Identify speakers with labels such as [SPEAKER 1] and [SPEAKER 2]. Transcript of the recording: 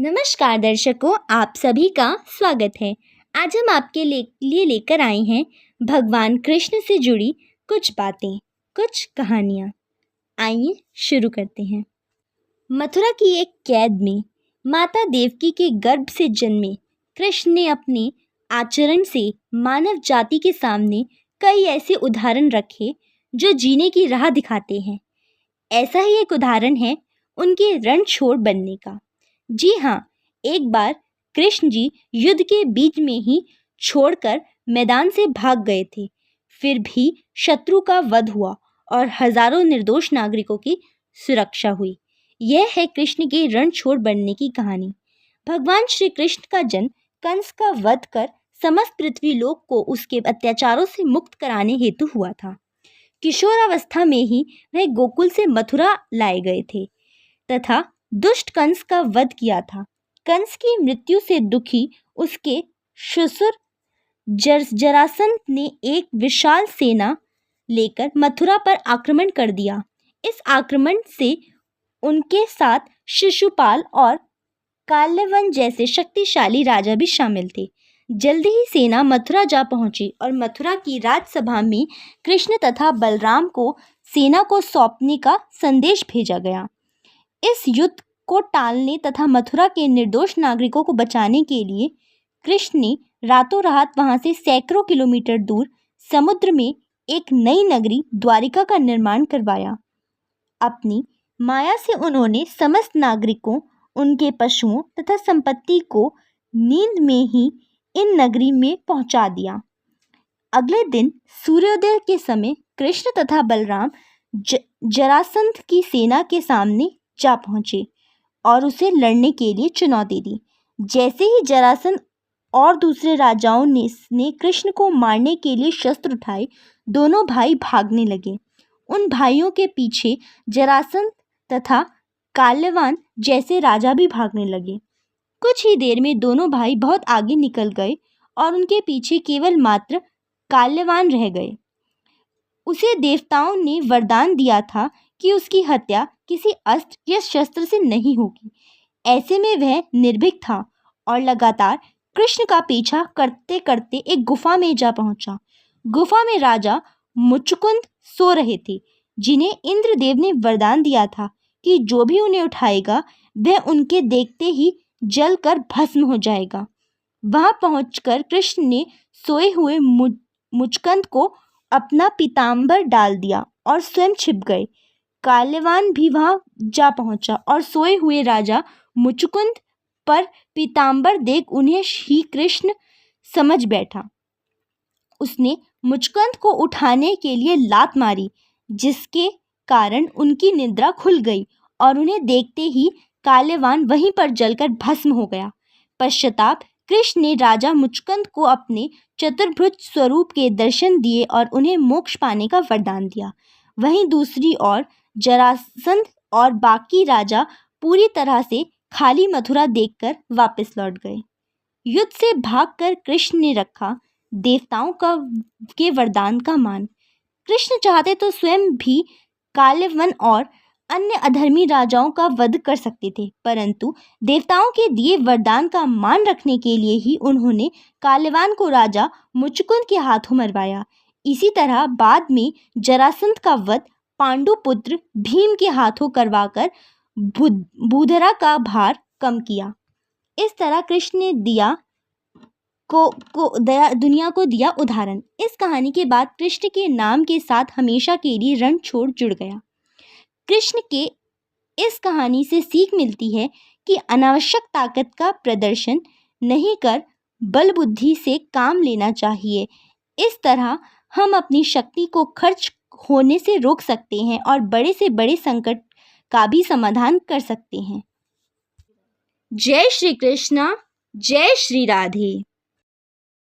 [SPEAKER 1] नमस्कार दर्शकों, आप सभी का स्वागत है। आज हम आपके लिए लेकर आए हैं भगवान कृष्ण से जुड़ी कुछ बातें, कुछ कहानियाँ। आइए शुरू करते हैं। मथुरा की एक कैद में माता देवकी के गर्भ से जन्मे कृष्ण ने अपने आचरण से मानव जाति के सामने कई ऐसे उदाहरण रखे जो जीने की राह दिखाते हैं। ऐसा ही एक उदाहरण है उनके रणछोड़ बनने का। जी हाँ, एक बार कृष्ण जी युद्ध के बीच में ही छोड़कर मैदान से भाग गए थे। फिर भी शत्रु का वध हुआ और हजारों निर्दोष नागरिकों की सुरक्षा हुई। यह है कृष्ण के रणछोड़ बनने की कहानी। भगवान श्री कृष्ण का जन्म कंस का वध कर समस्त पृथ्वी लोक को उसके अत्याचारों से मुक्त कराने हेतु हुआ था। किशोरावस्था में ही वह गोकुल से मथुरा लाए गए थे तथा दुष्ट कंस का वध किया था। कंस की मृत्यु से दुखी उसके ससुर जरासंध ने एक विशाल सेना लेकर मथुरा पर आक्रमण कर दिया। इस आक्रमण से उनके साथ शिशुपाल और काल्यवन जैसे शक्तिशाली राजा भी शामिल थे। जल्दी ही सेना मथुरा जा पहुंची और मथुरा की राजसभा में कृष्ण तथा बलराम को सेना को सौंपने का संदेश भेजा गया। इस युद्ध को टालने तथा मथुरा के निर्दोष नागरिकों को बचाने के लिए कृष्ण ने रातों रात वहां से सैकड़ों किलोमीटर दूर समुद्र में एक नई नगरी द्वारिका का निर्माण करवाया। अपनी माया से उन्होंने समस्त नागरिकों, उनके पशुओं तथा संपत्ति को नींद में ही इन नगरी में पहुंचा दिया। अगले दिन सूर्योदय के समय कृष्ण तथा बलराम जरासंध की सेना के सामने जा पहुंचे और उसे लड़ने के लिए चुनौती दी। जैसे ही जरासंध और दूसरे राजाओं ने कृष्ण को मारने के लिए शस्त्र उठाए, दोनों भाई भागने लगे। उन भाइयों के पीछे जरासंध तथा काल्यवान जैसे राजा भी भागने लगे। कुछ ही देर में दोनों भाई बहुत आगे निकल गए और उनके पीछे केवल मात्र काल्यवान रह गए। उसे देवताओं ने वरदान दिया था कि उसकी हत्या किसी अस्त्र या शस्त्र से नहीं होगी। ऐसे में वह निर्भीक था और लगातार कृष्ण का पीछा करते करते एक गुफा में जा पहुंचा। गुफा में राजा मुचकुंद सो रहे थे, जिन्हें इंद्रदेव ने वरदान दिया था कि जो भी उन्हें उठाएगा वह उनके देखते ही जलकर भस्म हो जाएगा। वहां पहुंचकर कृष्ण ने सोए हुए मुचकुंद को अपना पीताम्बर डाल दिया और स्वयं छिप गए। काल्यवान भी वहां जा पहुंचा और सोए हुए राजा मुचकुंद पर पीताम्बर देख उन्हें ही कृष्ण समझ बैठा। उसने मुचकुंद को उठाने के लिए लात मारी, जिसके कारण उनकी निद्रा खुल गई और उन्हें देखते ही काल्यवान वहीं पर जलकर भस्म हो गया। पश्चाताप कृष्ण ने राजा मुचकुंद को अपने चतुर्भुज स्वरूप के दर्शन दिए और उन्हें मोक्ष पाने का वरदान दिया। वहीं दूसरी ओर जरासंध और बाकी राजा पूरी तरह से खाली मथुरा देखकर वापस लौट गए। युद्ध से भागकर कृष्ण ने रखा देवताओं के वरदान का मान। कृष्ण चाहते तो स्वयं भी काल्यवन और अन्य अधर्मी राजाओं का वध कर सकते थे, परंतु देवताओं के दिए वरदान का मान रखने के लिए ही उन्होंने काल्यवान को राजा मुचकुंद के हाथों मरवाया। इसी तरह बाद में जरासंध का वध पांडुपुत्र भीम के हाथों करवाकर भूधरा का भार कम किया। इस तरह कृष्ण ने दुनिया को दिया उदाहरण। इस कहानी के बाद कृष्ण के नाम के साथ हमेशा के लिए रणछोड़ जुड़ गया। कृष्ण के इस कहानी से सीख मिलती है कि अनावश्यक ताकत का प्रदर्शन नहीं कर बल बुद्धि से काम लेना चाहिए। इस तरह हम अपनी शक्ति को खर्च होने से रोक सकते हैं और बड़े से बड़े संकट का भी समाधान कर सकते हैं। जय श्री कृष्णा, जय श्री राधे।